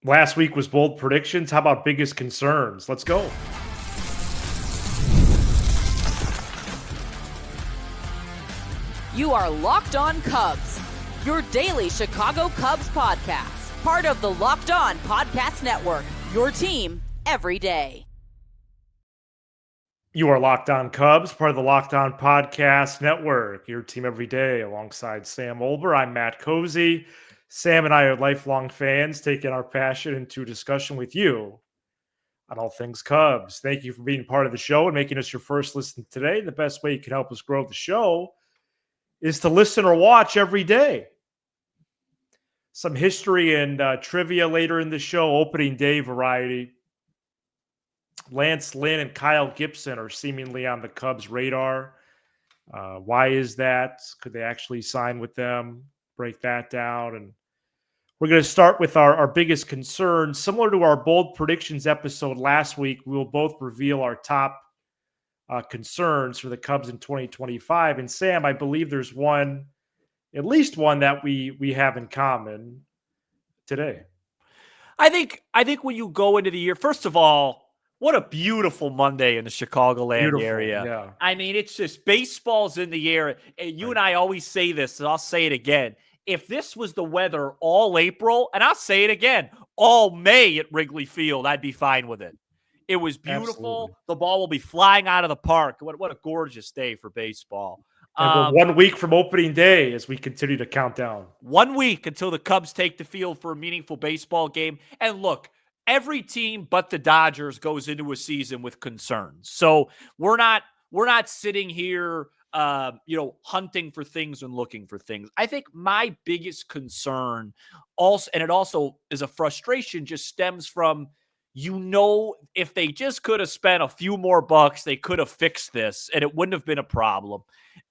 Last week was bold predictions. How about biggest concerns? Let's go. You are Locked On Cubs, your daily Chicago Cubs podcast. Part of the Locked On Podcast Network, your team every day. You are Locked On Cubs, part of the Locked On Podcast Network, your team every day. Alongside Sam Olber, I'm Matt Cozy. Sam and I are lifelong fans, taking our passion into discussion with you on all things Cubs. Thank you for being part of the show and making us your first listen today. The best way you can help us grow the show is to listen or watch every day. Some history and trivia later in the show, opening day variety. Lance Lynn and Kyle Gibson are seemingly on the Cubs' radar. Why is that? Could they actually sign with them? Break that down. And we're going to start with our biggest concern. Similar to our bold predictions episode last week, we will both reveal our top concerns for the Cubs in 2025. And Sam, I believe there's one, at least one that we have in common today. I think when you go into the year, first of all, what a beautiful Monday in the Chicagoland area. Yeah. I mean, it's just baseball's in the air. And you and I always say this, and I'll say it again. If this was the weather all April, and I'll say it again, all May at Wrigley Field, I'd be fine with it. It was beautiful. Absolutely. The ball will be flying out of the park. What a gorgeous day for baseball. And we're 1 week from opening day as we continue to count down. 1 week until the Cubs take the field for a meaningful baseball game. And look, every team but the Dodgers goes into a season with concerns. So we're not sitting here hunting for things and looking for things. I think my biggest concern also, and it also is a frustration, just stems from, if they just could have spent a few more bucks, they could have fixed this and it wouldn't have been a problem.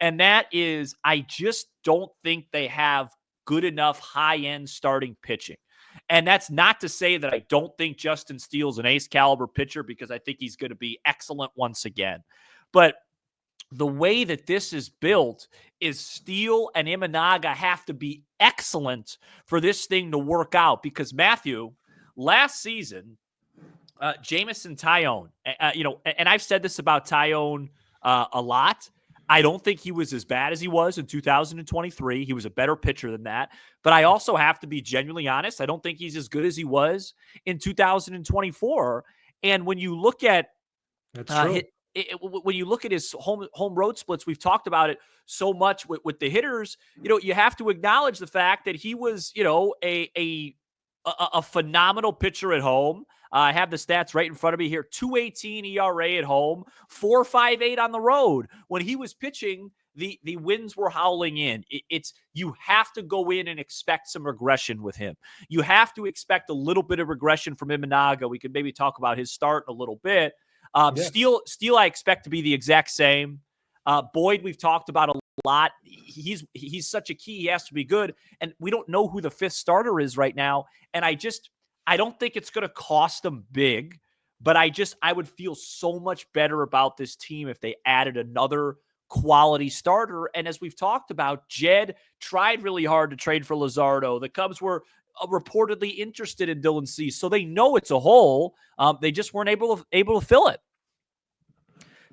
And that is, I just don't think they have good enough high-end starting pitching. And that's not to say that I don't think Justin Steele's an ace caliber pitcher, because I think he's going to be excellent once again. But the way that this is built is Steele and Imanaga have to be excellent for this thing to work out. Because Matthew, last season, Jameson Taillon, and I've said this about Taillon a lot. I don't think he was as bad as he was in 2023. He was a better pitcher than that. But I also have to be genuinely honest. I don't think he's as good as he was in 2024. And when you look at when you look at his home road splits, we've talked about it so much with the hitters. You have to acknowledge the fact that he was, a phenomenal pitcher at home. I have the stats right in front of me here. 2.18 ERA at home, 4.58 on the road. When he was pitching, the winds were howling in. You have to go in and expect some regression with him. You have to expect a little bit of regression from Imanaga. We could maybe talk about his start in a little bit. Steele, I expect to be the exact same. Boyd, we've talked about a lot. He's such a key. He has to be good. And we don't know who the fifth starter is right now. And I don't think it's going to cost them big, but I would feel so much better about this team if they added another quality starter. And as we've talked about, Jed tried really hard to trade for Luzardo. The Cubs were reportedly interested in Dylan Cease, so they know it's a hole. They just weren't able to fill it.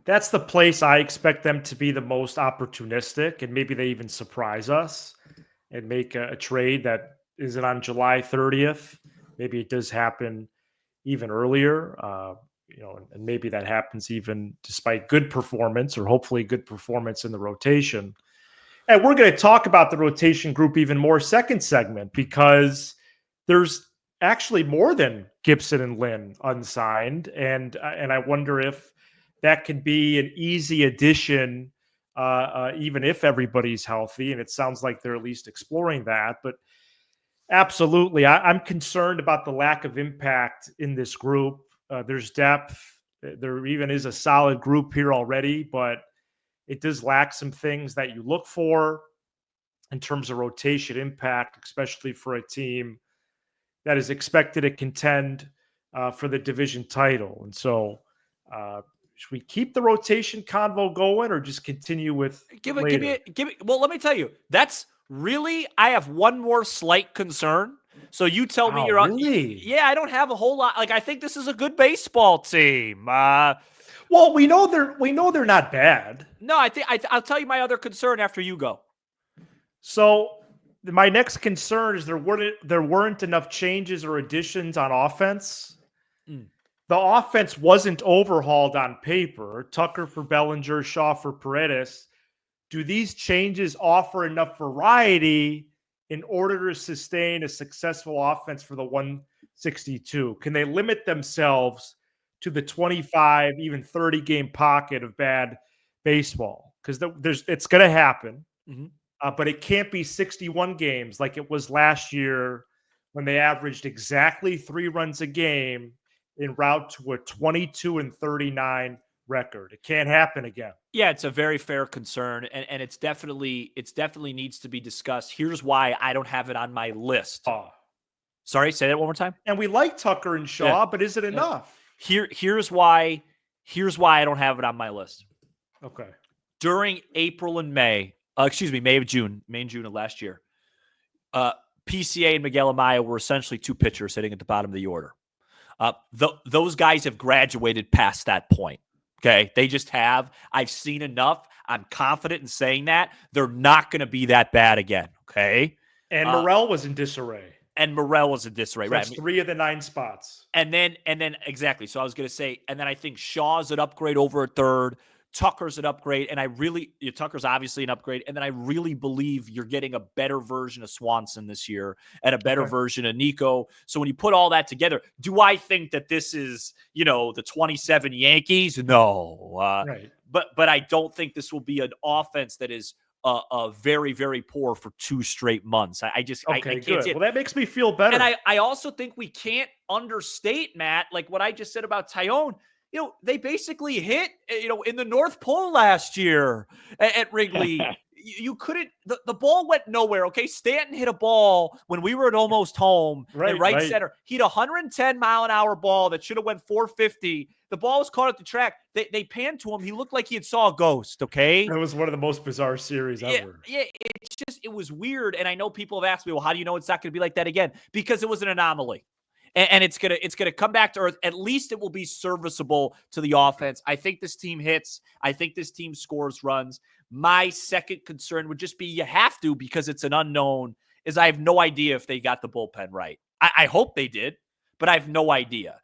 That's the place I expect them to be the most opportunistic, and maybe they even surprise us and make a trade that isn't on July 30th. Maybe it does happen even earlier, and maybe that happens even despite good performance, or hopefully good performance in the rotation. And we're going to talk about the rotation group even more second segment, because there's actually more than Gibson and Lynn unsigned. And I wonder if that could be an easy addition, even if everybody's healthy. And it sounds like they're at least exploring that. But absolutely, I'm concerned about the lack of impact in this group. There's depth. There even is a solid group here already, but it does lack some things that you look for in terms of rotation impact, especially for a team that is expected to contend for the division title. And so should we keep the rotation convo going, or just continue with give it? Well, let me tell you, that's really, I have one more slight concern. So you tell me Oh, you're on. really? Yeah, I don't have a whole lot. Like, I think this is a good baseball team. Well, we know they're not bad. No, I'll tell you my other concern after you go. So my next concern is there weren't enough changes or additions on offense. Mm. The offense wasn't overhauled on paper. Tucker for Bellinger, Shaw for Paredes. Do these changes offer enough variety in order to sustain a successful offense for the 162? Can they limit themselves to the 25, even 30 game pocket of bad baseball? Because it's going to happen. Mm-hmm. But it can't be 61 games like it was last year when they averaged exactly 3 runs a game en route to a 22-39 record. It can't happen again. Yeah, it's a very fair concern, and it's definitely needs to be discussed. Here's why I don't have it on my list. Sorry, say that one more time. And we like Tucker and Shaw, but is it enough? Here's why I don't have it on my list. Okay. During April and May and June of last year, PCA and Miguel Amaya were essentially two pitchers sitting at the bottom of the order. Those guys have graduated past that point. Okay, they just have. I've seen enough. I'm confident in saying that they're not going to be that bad again. Okay, and Morel was in disarray. So that's 3 of the 9 spots. And then exactly. So I was going to say, and then I think Shaw's an upgrade over at third. Tucker's an upgrade, and Tucker's obviously an upgrade, and then I really believe you're getting a better version of Swanson this year and a better version of Nico. So when you put all that together, do I think that this is, the 27 Yankees? No. Right. But I don't think this will be an offense that is very, very poor for 2 straight months. I can't good. see it. Well, that makes me feel better. And I also think we can't understate, Matt, like what I just said about Tyone. They basically hit, in the North Pole last year at Wrigley. You couldn't, the ball went nowhere. Okay. Stanton hit a ball when we were at almost home at right center. He hit a 110-mile-an-hour ball that should have went 450. The ball was caught at the track. They panned to him. He looked like he had saw a ghost. Okay. That was one of the most bizarre series ever. Yeah. It was weird. And I know people have asked me, well, how do you know it's not going to be like that again? Because it was an anomaly. And it's gonna come back to earth. At least it will be serviceable to the offense. I think this team hits. I think this team scores runs. My second concern would just be you have to, because it's an unknown, is I have no idea if they got the bullpen right. I hope they did, but I have no idea.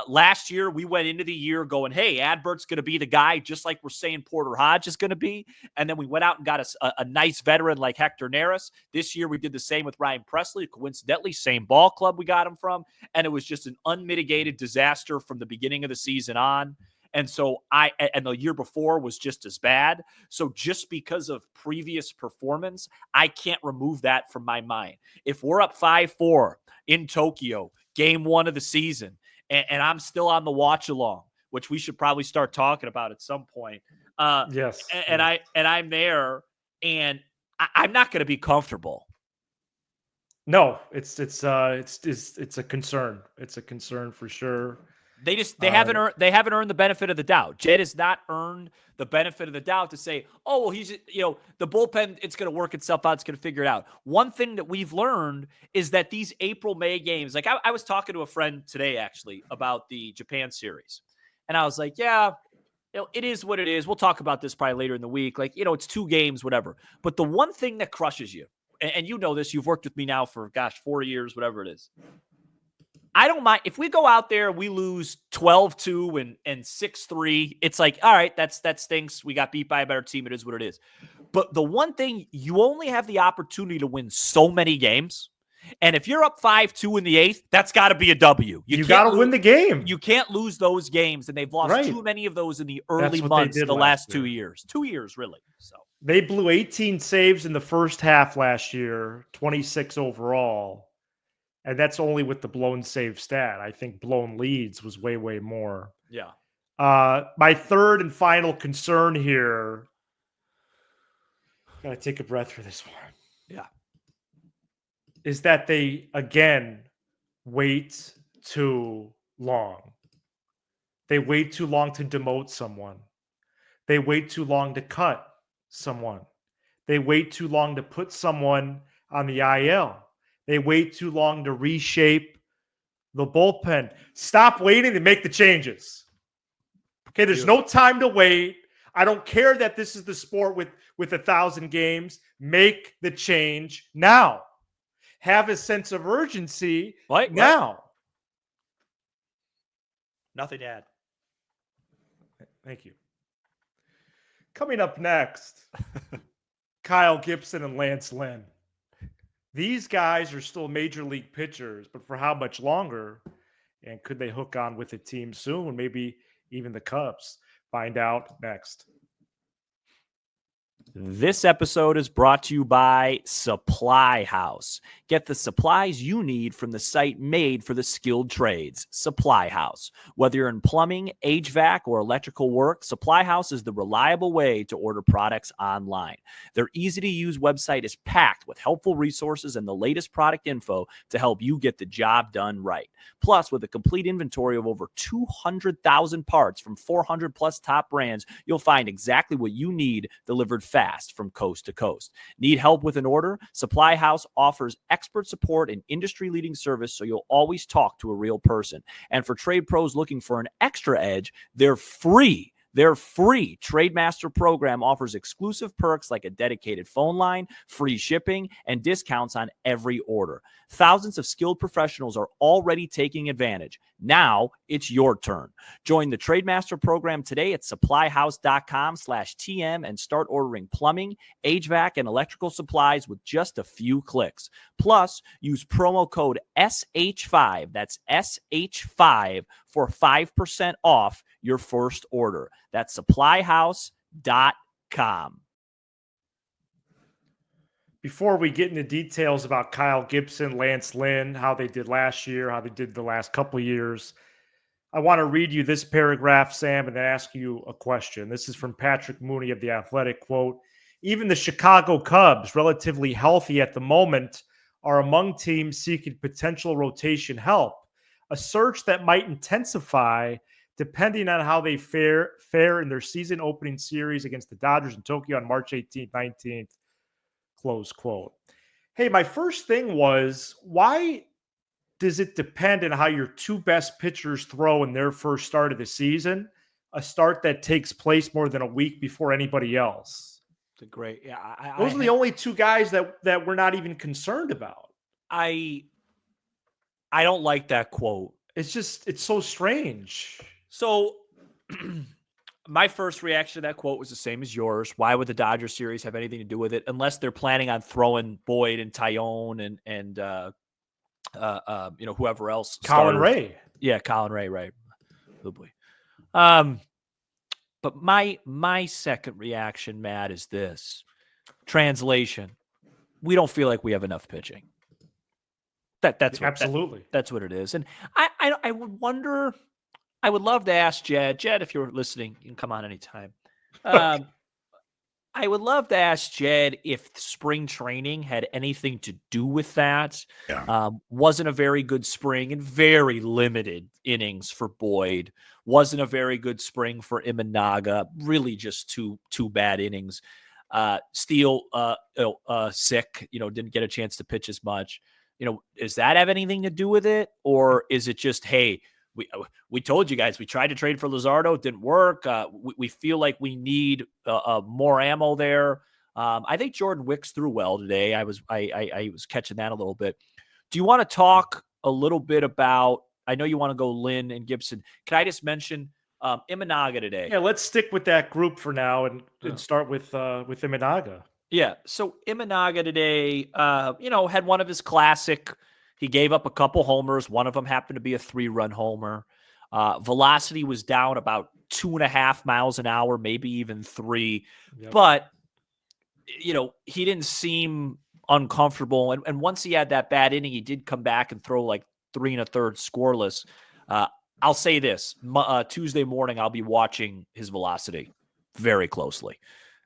Last year, we went into the year going, hey, Adbert's going to be the guy, just like we're saying Porter Hodge is going to be. And then we went out and got a nice veteran like Hector Neris. This year, we did the same with Ryan Presley. Coincidentally, same ball club we got him from. And it was just an unmitigated disaster from the beginning of the season on. And so and the year before was just as bad. So just because of previous performance, I can't remove that from my mind. If we're up 5-4 in Tokyo, game 1 of the season, and I'm still on the watch along, which we should probably start talking about at some point. Yes. And I'm there, and I'm not going to be comfortable. No, it's a concern. It's a concern for sure. They haven't earned the benefit of the doubt. Jed has not earned the benefit of the doubt to say, oh, well, he's, the bullpen, it's going to work itself out. It's going to figure it out. One thing that we've learned is that these April, May games, like I was talking to a friend today, actually, about the Japan series. And I was like, yeah, it is what it is. We'll talk about this probably later in the week. Like, it's 2 games, whatever. But the one thing that crushes you, and you know this, you've worked with me now for, 4 years, whatever it is. I don't mind if we go out there, we lose 12-2 and 6-3. It's like, all right, that stinks. We got beat by a better team. It is what it is. But the one thing, you only have the opportunity to win so many games. And if you're up 5-2 in the 8th, that's got to be a W. You got to win the game. You can't lose those games. And they've lost too many of those in the early months, the last 2 years. 2 years, really. So they blew 18 saves in the first half last year, 26 overall. And that's only with the blown save stat. I think blown leads was way, way more. Yeah. My third and final concern here. Gotta take a breath for this one. Yeah. Is that they, again, wait too long. They wait too long to demote someone. They wait too long to cut someone. They wait too long to put someone on the IL. They wait too long to reshape the bullpen. Stop waiting to make the changes. Okay, there's no time to wait. I don't care that this is the sport with 1,000 games. Make the change now. Have a sense of urgency now. Nothing to add. Thank you. Coming up next, Kyle Gibson and Lance Lynn. These guys are still major league pitchers, but for how much longer? And could they hook on with a team soon? Maybe even the Cubs. Find out next. This episode is brought to you by Supply House. Get the supplies you need from the site made for the skilled trades, Supply House. Whether you're in plumbing, HVAC, or electrical work, Supply House is the reliable way to order products online. Their easy-to-use website is packed with helpful resources and the latest product info to help you get the job done right. Plus, with a complete inventory of over 200,000 parts from 400-plus top brands, you'll find exactly what you need delivered fast from coast to coast. Need help with an order? Supply House offers expert support and industry-leading service, so you'll always talk to a real person. And for trade pros looking for an extra edge, they're free. Their free Trademaster program offers exclusive perks like a dedicated phone line, free shipping, and discounts on every order. Thousands of skilled professionals are already taking advantage. Now it's your turn. Join the Trademaster program today at supplyhouse.com/TM and start ordering plumbing, HVAC, and electrical supplies with just a few clicks. Plus, use promo code SH5, that's SH5, for 5% off your first order. That's supplyhouse.com. Before we get into details about Kyle Gibson, Lance Lynn, how they did last year, how they did the last couple of years, I want to read you this paragraph, Sam, and then ask you a question. This is from Patrick Mooney of The Athletic, quote, "Even the Chicago Cubs, relatively healthy at the moment, are among teams seeking potential rotation help, a search that might intensify depending on how they fare in their season opening series against the Dodgers in Tokyo on March 18th, 19th, close quote. Hey, my first thing was, why does it depend on how your two best pitchers throw in their first start of the season, a start that takes place more than a week before anybody else? It's a great, Those are the only two guys that we're not even concerned about. I don't like that quote. It's so strange. So my first reaction to that quote was the same as yours. Why would the Dodger series have anything to do with it unless they're planning on throwing Boyd and Tyone and whoever else? Colin Ray. Yeah, Colin Ray, right. Oh boy. But my second reaction, Matt, is this. Translation. We don't feel like we have enough pitching. That's absolutely. That's what it is. And I would wonder. I would love to ask Jed. Jed, if you're listening, you can come on anytime. I would love to ask Jed if spring training had anything to do with that. Yeah. Wasn't a very good spring and very limited innings for Boyd. Wasn't a very good spring for Imanaga. Really just two bad innings. Steele sick, didn't get a chance to pitch as much. Does that have anything to do with it? Or is it just, hey, we told you guys, we tried to trade for Luzardo, it didn't work. We feel like we need more ammo there. I think Jordan Wicks threw well today. I was catching that a little bit. Do you want to talk a little bit about, I know you want to go Lynn and Gibson. Can I just mention Imanaga today? Yeah, let's stick with that group for now and start with Imanaga. Yeah, so Imanaga today, had one of his classic. He gave up a couple homers. One of them happened to be a 3-run homer. Velocity was down about 2.5 miles an hour, maybe even 3. Yep. But, he didn't seem uncomfortable. And once he had that bad inning, he did come back and throw like 3 1/3 scoreless. I'll say this. Tuesday morning, I'll be watching his velocity very closely.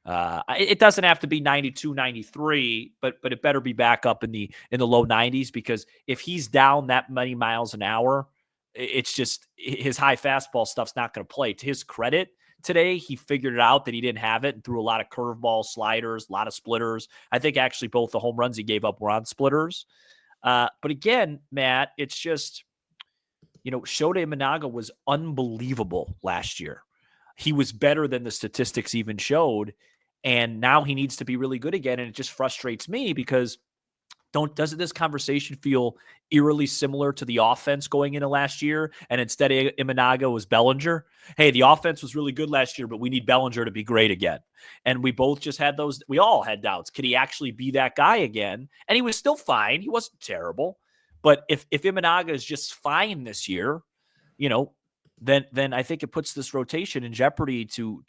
It doesn't have to be 92, 93, but it better be back up in the low 90s, because if he's down that many miles an hour, it's just his high fastball stuff's not going to play. To his credit, today he figured it out that he didn't have it and threw a lot of curveball, sliders, a lot of splitters. I think actually both the home runs he gave up were on splitters. But again, Matt, it's just, Shota Imanaga was unbelievable last year. He was better than the statistics even showed. And now he needs to be really good again. And it just frustrates me because doesn't this conversation feel eerily similar to the offense going into last year? And instead of Imanaga was Bellinger. Hey, the offense was really good last year, but we need Bellinger to be great again. And we both just had those. We all had doubts. Could he actually be that guy again? And he was still fine. He wasn't terrible. But if Imanaga is just fine this year, then I think it puts this rotation in jeopardy to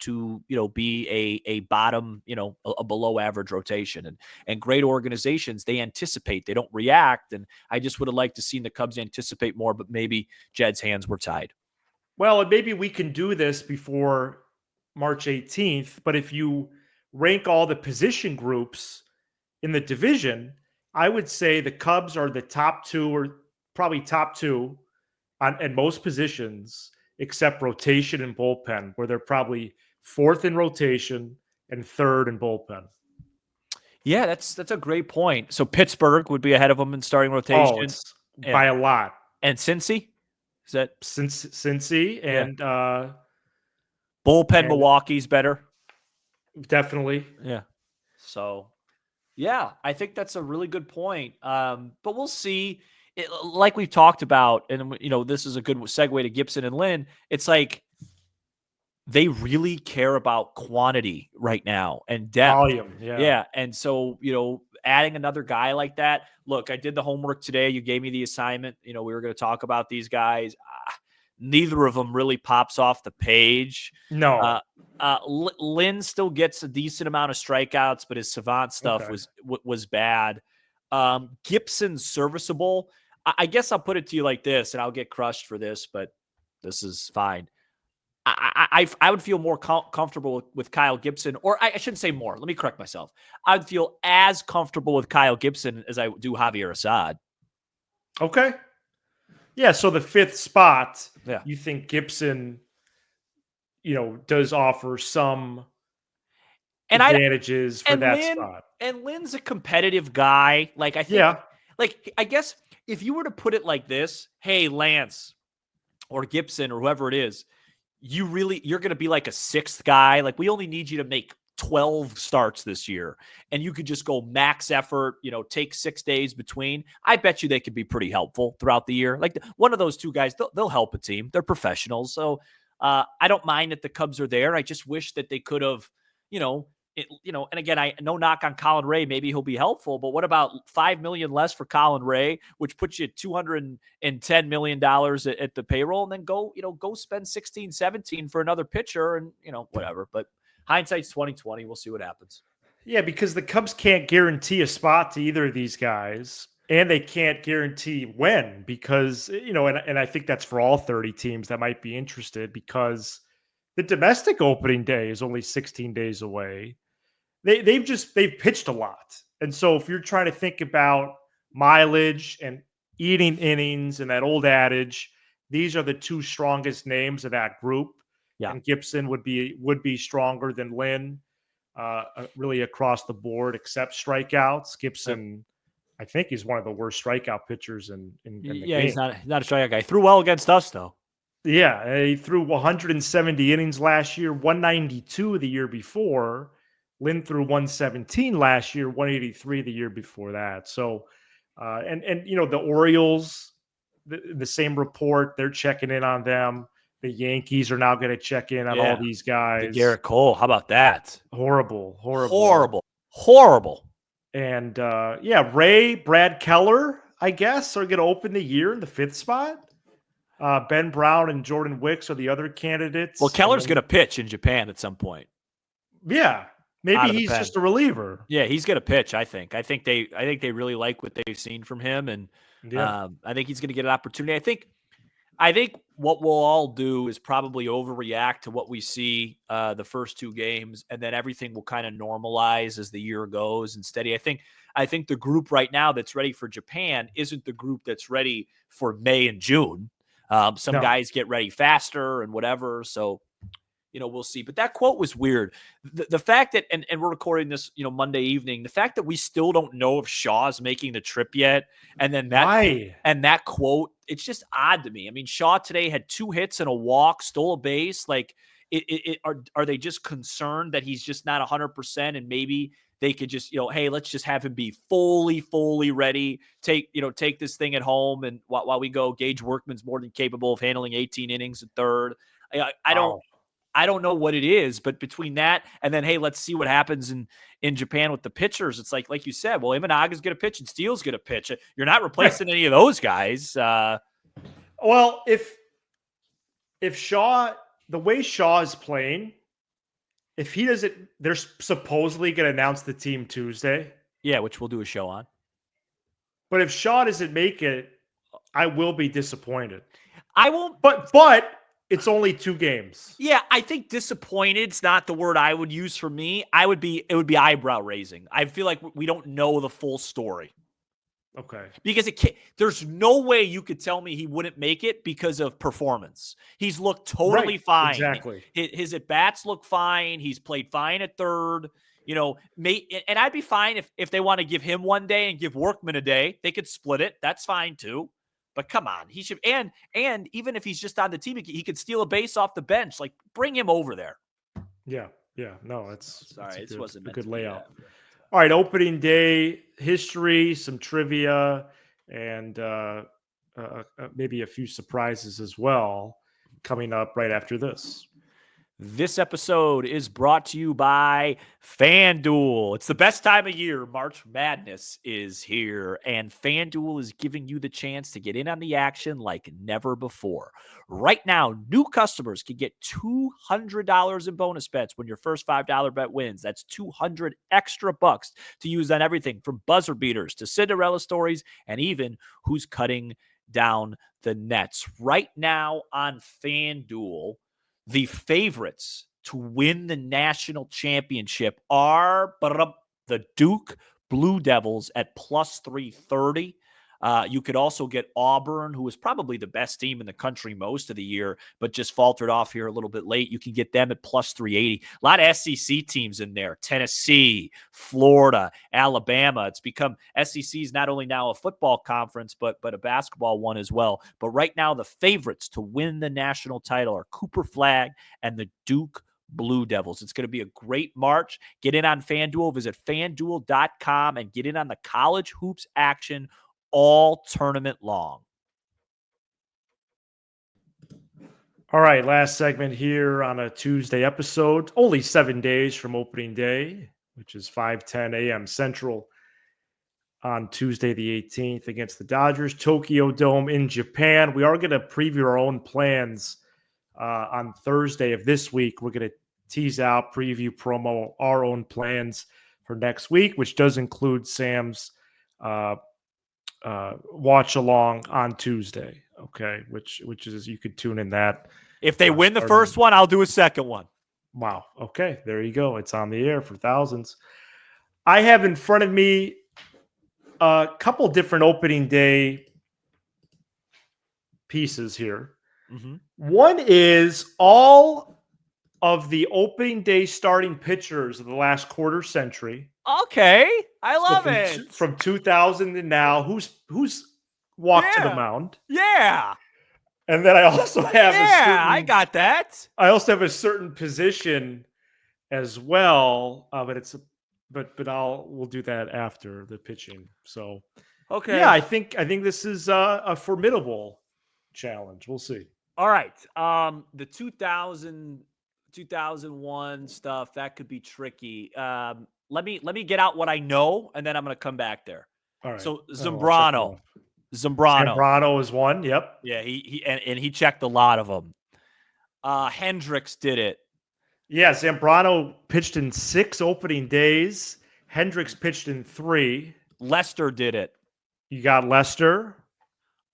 be a bottom, a below average rotation. And great organizations, they anticipate, they don't react. And I just would have liked to seen the Cubs anticipate more, but maybe Jed's hands were tied. Well, and maybe we can do this before March 18th, but if you rank all the position groups in the division, I would say the Cubs are the top two or probably top two in most positions, except rotation and bullpen, where they're probably fourth in rotation and third in bullpen. Yeah, that's a great point. So Pittsburgh would be ahead of them in starting rotation. Oh, it's by a lot. And Cincy? Is that Cincy and bullpen? and Milwaukee's better. Definitely. Yeah. So, yeah, I think that's a really good point. But we'll see. Like we've talked about, and this is a good segue to Gibson and Lynn. It's like they really care about quantity right now and depth. Volume, yeah. And so, adding another guy like that. Look, I did the homework today. You gave me the assignment. We were going to talk about these guys. Neither of them really pops off the page. No. Lynn still gets a decent amount of strikeouts, but his savant stuff was bad. Gibson's serviceable. I guess I'll put it to you like this, and I'll get crushed for this, but this is fine. I would feel more comfortable with Kyle Gibson, or I shouldn't say more. Let me correct myself. I would feel as comfortable with Kyle Gibson as I do Javier Assad. Okay. Yeah, so the fifth spot, yeah. You think Gibson, does offer some advantages for that spot. And Lynn's a competitive guy. Like, I think, I guess if you were to put it like this, hey, Lance or Gibson or whoever it is, you're going to be like a sixth guy. Like, we only need you to make 12 starts this year, and you could just go max effort, take 6 days between. I bet you they could be pretty helpful throughout the year. Like, one of those two guys, they'll help a team. They're professionals. So I don't mind that the Cubs are there. I just wish that they could have, and again, I no knock on Colin Ray. Maybe he'll be helpful, but what about $5 million less for Colin Ray, which puts you at $210 million at the payroll, and then go spend 16, 17 for another pitcher and, whatever. But hindsight's 2020. We'll see what happens. Yeah, because the Cubs can't guarantee a spot to either of these guys, and they can't guarantee when, because, and I think that's for all 30 teams that might be interested, because the domestic opening day is only 16 days away. They've pitched a lot. And so if you're trying to think about mileage and eating innings and that old adage, these are the two strongest names of that group. Yeah. And Gibson would be stronger than Lynn, really across the board, except strikeouts. Gibson, I think, he's one of the worst strikeout pitchers in the game. He's not a strikeout guy. Threw well against us, though. Yeah, he threw 170 innings last year, 192 the year before. Lynn threw 117 last year, 183 the year before that. So, and the Orioles, the same report, they're checking in on them. The Yankees are now going to check in on all these guys. Garrett Cole, how about that? Horrible. And Ray, Brad Keller, I guess, are going to open the year in the fifth spot. Ben Brown and Jordan Wicks are the other candidates. Well, Keller's going to pitch in Japan at some point. Yeah. Maybe he's just a reliever. Yeah, he's going to pitch, I think. I think they really like what they've seen from him, and I think he's going to get an opportunity. I think what we'll all do is probably overreact to what we see the first two games, and then everything will kind of normalize as the year goes and steady. I think the group right now that's ready for Japan isn't the group that's ready for May and June. Some guys get ready faster and whatever. So, we'll see. But that quote was weird. The fact that, and we're recording this, Monday evening, the fact that we still don't know if Shaw's making the trip yet, and then that quote, it's just odd to me. I mean, Shaw today had 2 hits and a walk, stole a base. Like, are they just concerned that he's just not 100%, and maybe they could just, hey, let's just have him be fully ready. Take this thing at home, and while we go, Gage Workman's more than capable of handling 18 innings at third. I don't know what it is, but between that and then, hey, let's see what happens in Japan with the pitchers. It's like you said, well, Imanaga's going to pitch and Steele's going to pitch. You're not replacing any of those guys. Well, if Shaw, the way Shaw is playing, if he doesn't, they're supposedly going to announce the team Tuesday. Yeah, which we'll do a show on. But if Shaw doesn't make it, I will be disappointed. I won't. But it's only 2 games. Yeah, I think disappointed's not the word I would use for me. It would be eyebrow raising. I feel like we don't know the full story. Okay. Because there's no way you could tell me he wouldn't make it because of performance. He's looked totally fine. Exactly. His at-bats look fine. He's played fine at third. And I'd be fine if they want to give him one day and give Workman a day. They could split it. That's fine too. But come on, he should. And even if he's just on the team, he could steal a base off the bench. Like, bring him over there. Yeah. No, that's a good layout. All right, opening day history, some trivia, and maybe a few surprises as well coming up right after this. This episode is brought to you by FanDuel. It's the best time of year. March Madness is here, and FanDuel is giving you the chance to get in on the action like never before. Right now, new customers can get $200 in bonus bets when your first $5 bet wins. That's $200 extra bucks to use on everything from buzzer beaters to Cinderella stories and even who's cutting down the nets. Right now on FanDuel, the favorites to win the national championship are the Duke Blue Devils at plus 330. You could also get Auburn, who is probably the best team in the country most of the year, but just faltered off here a little bit late. You can get them at plus 380. A lot of SEC teams in there: Tennessee, Florida, Alabama. It's become SEC is not only now a football conference, but a basketball one as well. But right now, the favorites to win the national title are Cooper Flag and the Duke Blue Devils. It's going to be a great March. Get in on FanDuel. Visit FanDuel.com and get in on the college hoops action all tournament long. All right, last segment here on a Tuesday episode. Only 7 days from opening day, which is 5:10 a.m. Central on Tuesday the 18th against the Dodgers, Tokyo Dome in Japan. We are going to preview our own plans on Thursday of this week. We're going to tease out, preview, promo our own plans for next week, which does include Sam's watch along on Tuesday. Okay, which is, you could tune in that. If they win the first one, I'll do a second one. Wow. Okay, there you go. It's on the air for thousands. I have in front of me a couple different opening day pieces here. Mm-hmm. One is all of the opening day starting pitchers of the last quarter century. Okay, I love it. From 2000 to now, who's walked to the mound? Yeah. And then I also have I got that. I also have a certain position as well, but we'll do that after the pitching. So okay, yeah, I think this is a formidable challenge. We'll see. All right, the 2001 stuff, that could be tricky. Let me get out what I know, and then I'm going to come back there. All right. So Zambrano is one. Yep. Yeah, he checked a lot of them. Hendricks did it. Yeah, Zambrano pitched in 6 opening days. Hendricks pitched in 3. Lester did it. You got Lester.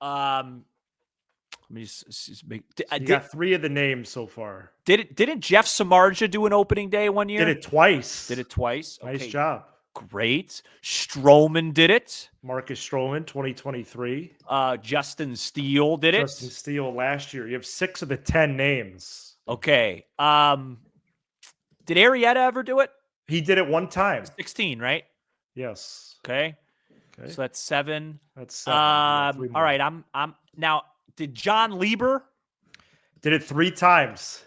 You got 3 of the names so far. Didn't Jeff Samardzija do an opening day one year? Did it twice. Okay. Nice job. Great. Stroman did it. Marcus Stroman, 2023. Justin Steele did it. Justin Steele last year. You have 6 of the 10 names. Okay. Did Arrieta ever do it? He did it one time. 16, right? Yes. Okay. Okay. So that's 7. That's 7. Yeah, 3 All more. right. I'm now. Did John Lieber? Did it 3 times,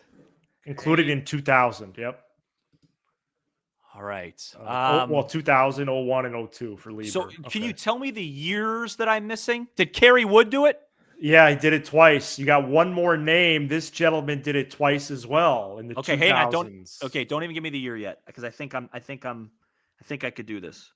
included in 2000. Yep. All right. 2000, 01, and 02 for Lieber. So can Okay. you tell me the years that I'm missing? Did Kerry Wood do it? Yeah, he did it twice. You got one more name. This gentleman did it twice as well in the 2000s. Hang on. Don't even give me the year yet, because I think I could do this.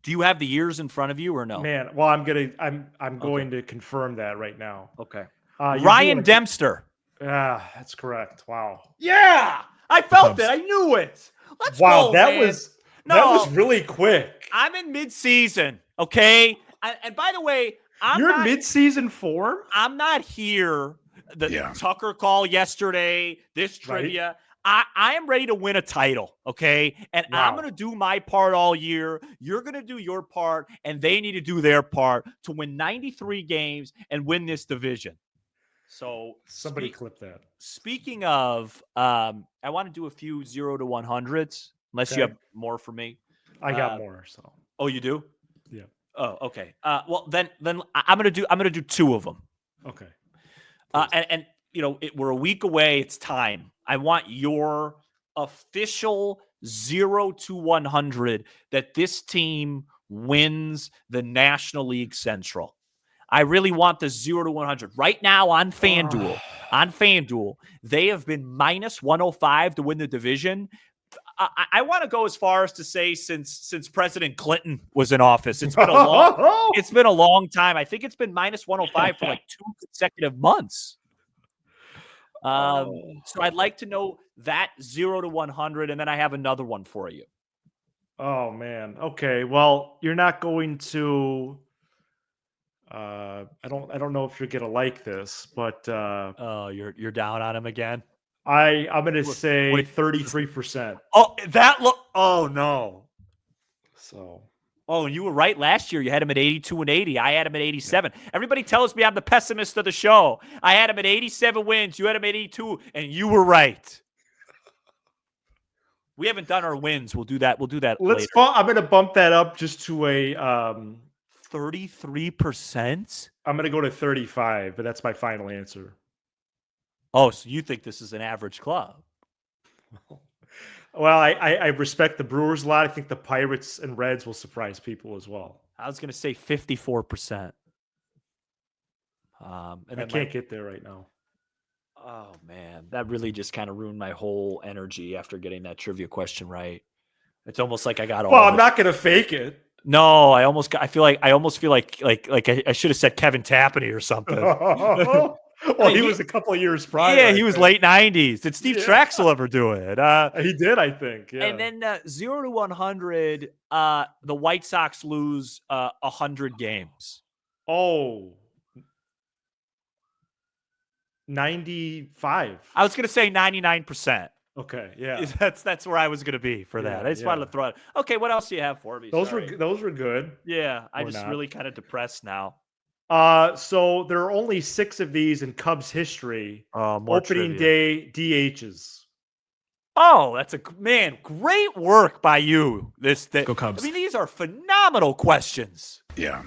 Do you have the years in front of you or no? Man, well, I'm going to confirm that right now. Okay. You're Ryan doing- Dempster. that's correct. Wow. Yeah, I felt it. I knew it. Let's Wow, go, that man. that was really quick. I'm in mid-season, okay? And by the way, You're in mid-season form? I'm not here. The Tucker call yesterday, this trivia. I am ready to win a title, okay? And I'm going to do my part all year. You're going to do your part, and they need to do their part to win 93 games and win this division. So somebody clip that. Speaking of, I want to do a few 0 to 100s, unless you have more for me. I got more. So. Oh, you do? Yeah. Oh, okay. Well, then I'm gonna do 2 of them. Okay. And we're a week away. It's time. I want your official 0 to 100 that this team wins the National League Central. I really want the 0 to 100 right now on FanDuel. On FanDuel, they have been minus 105 to win the division. I want to go as far as to say since President Clinton was in office, it's been a long time. I think it's been minus 105 for like 2 consecutive months. So I'd like to know that 0 to 100, and then I have another one for you. Oh man. Okay. Well, you're not going to. I don't know if you're gonna like this, but you're down on him again. I'm gonna say 33%. Oh no. So. Oh, you were right last year. You had him at 82 and 80. I had him at 87. Yeah. Everybody tells me I'm the pessimist of the show. I had him at 87 wins. You had him at 82, and you were right. We haven't done our wins. We'll do that. Later. I'm going to bump that up just to a 33%. I'm going to go to 35, but that's my final answer. Oh, so you think this is an average club? Well, I respect the Brewers a lot. I think the Pirates and Reds will surprise people as well. I was going to say 54%. I can't get there right now. Oh, man. That really just kind of ruined my whole energy after getting that trivia question right. It's almost like I got all. Well, I'm not going to fake it. No, I almost feel like I should have said Kevin Tapani or something. Well, he was a couple of years prior. Yeah, he was late 90s. Did Steve Traxel ever do it? He did, I think. Yeah. And then 0 to 100, the White Sox lose 100 games. Oh. 95. I was going to say 99%. Okay, yeah. That's where I was going to be for that. I just wanted to throw it. Okay, what else do you have for me? Those were good. Yeah, I'm just really kind of depressed now. So there are only 6 of these in Cubs history. Opening day DHs. Oh, that's great work by you. Go Cubs. I mean, these are phenomenal questions. Yeah.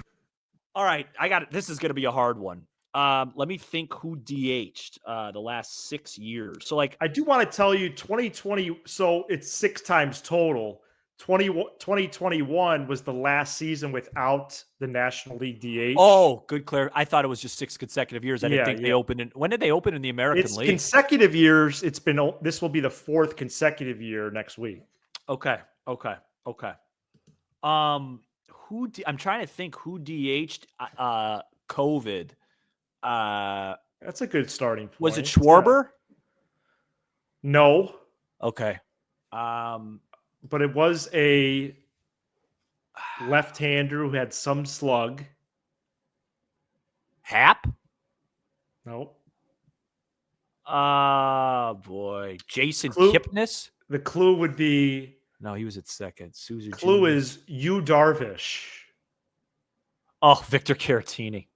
All right, I got it. This is going to be a hard one. Let me think who DH'd the last 6 years. So, I do want to tell you 2020. So it's 6 times total. 2021 was the last season without the National League DH. Oh, good clear. I thought it was just 6 consecutive years. I didn't think they opened when did they open in the American League? Consecutive years. This will be the 4th consecutive year next week. Okay. I'm trying to think who DH'd COVID. That's a good starting point. Was it Schwarber? Yeah. No. Okay. But it was a left-hander who had some slug. Hap? Nope. Boy. Jason Kipnis? The clue would be... No, he was at second. Souza Clue Jr. is Yu Darvish. Oh, Victor Caratini.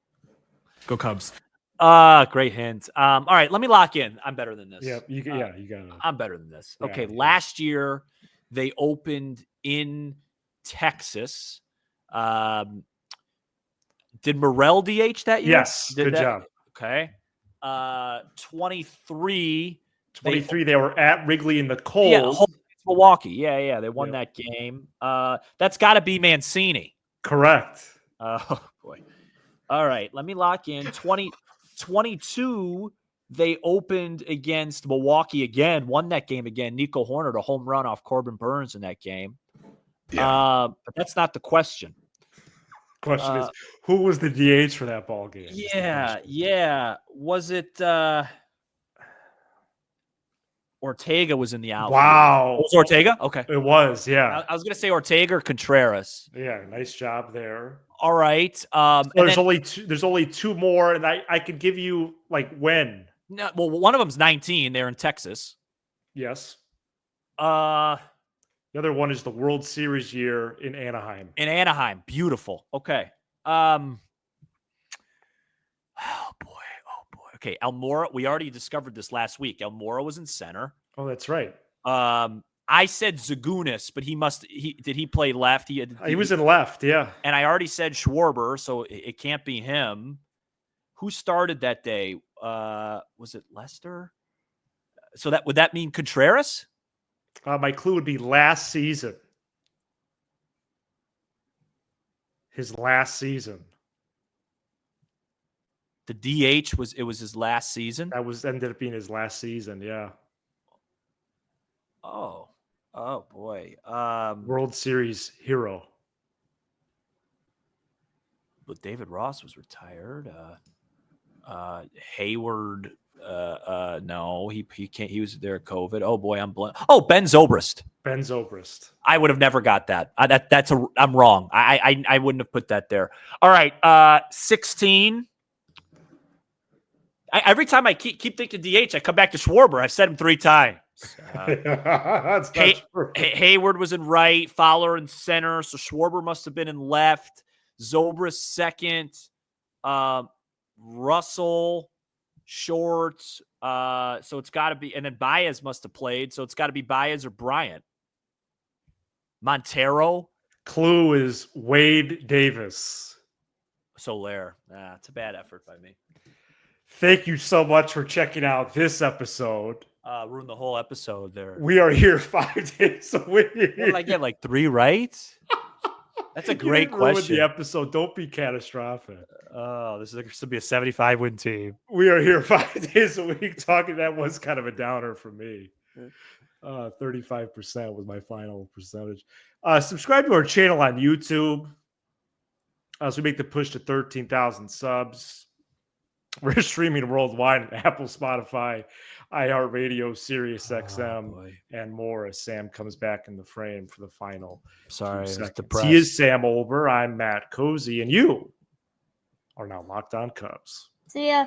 Go Cubs. Great hint. All right, let me lock in. I'm better than this. Yeah, you got it. I'm better than this. Yeah, Okay, yeah. last year they opened in Texas. Did Morrell DH that year? Yes, Did good that? job. Okay. 23. 23. They were at Wrigley in the Yeah, cold. Milwaukee. Yeah. They won Yep. that game. That's got to be Mancini. Correct. Oh, boy. All right, let me lock in. 2022, they opened against Milwaukee again, won that game again. Nico Horner, a home run off Corbin Burns in that game. Yeah. But that's not the question. Question is, who was the DH for that ball game? Yeah. Was it Ortega was in the outfield? Wow. Oh, was Ortega? Okay. It was, yeah. I was going to say Ortega or Contreras. Yeah, nice job there. All right. So there's only two more, and I could give you like when. No, well, one of them's 19. They're in Texas. Yes. The The other one is the World Series year in Anaheim. In Anaheim. Beautiful. Okay. Oh boy. Okay. Almora. We already discovered this last week. Almora was in center. Oh, that's right. I said Zagunis, but did he play left? He was in left, yeah. And I already said Schwarber, so it can't be him. Who started that day? Was it Lester? So would that mean Contreras? My clue would be last season. His last season. The DH was his last season. That ended up being his last season, yeah. Oh boy. World Series hero. But David Ross was retired. Hayward. No, he can't. He was there at COVID. Oh boy, Ben Zobrist. Ben Zobrist. I would have never got that. I'm wrong. I wouldn't have put that there. All right. 16. Every time I keep thinking DH, I come back to Schwarber. I've said him 3 times. That's true. Hayward was in right, Fowler in center, so Schwarber must have been in left. Zobrist second, Russell short. So it's got to be, and then Baez must have played, so it's got to be Baez or Bryant. Montero. Clue is Wade Davis. Soler. It's a bad effort by me. Thank you so much for checking out this episode. Ruined the whole episode there. We are here 5 days a week. What did I get, like 3 right? That's a great question. The episode. Don't be catastrophic. Oh, this is going to be a 75-win team. We are here 5 days a week talking. That was kind of a downer for me. 35% was my final percentage. Subscribe to our channel on YouTube as we make the push to 13,000 subs. We're streaming worldwide on Apple, Spotify, iHeartRadio, Sirius XM, and more as Sam comes back in the frame for the final. Sorry, he is Sam Olber. I'm Matt Cozy, and you are now Locked On Cubs. See ya.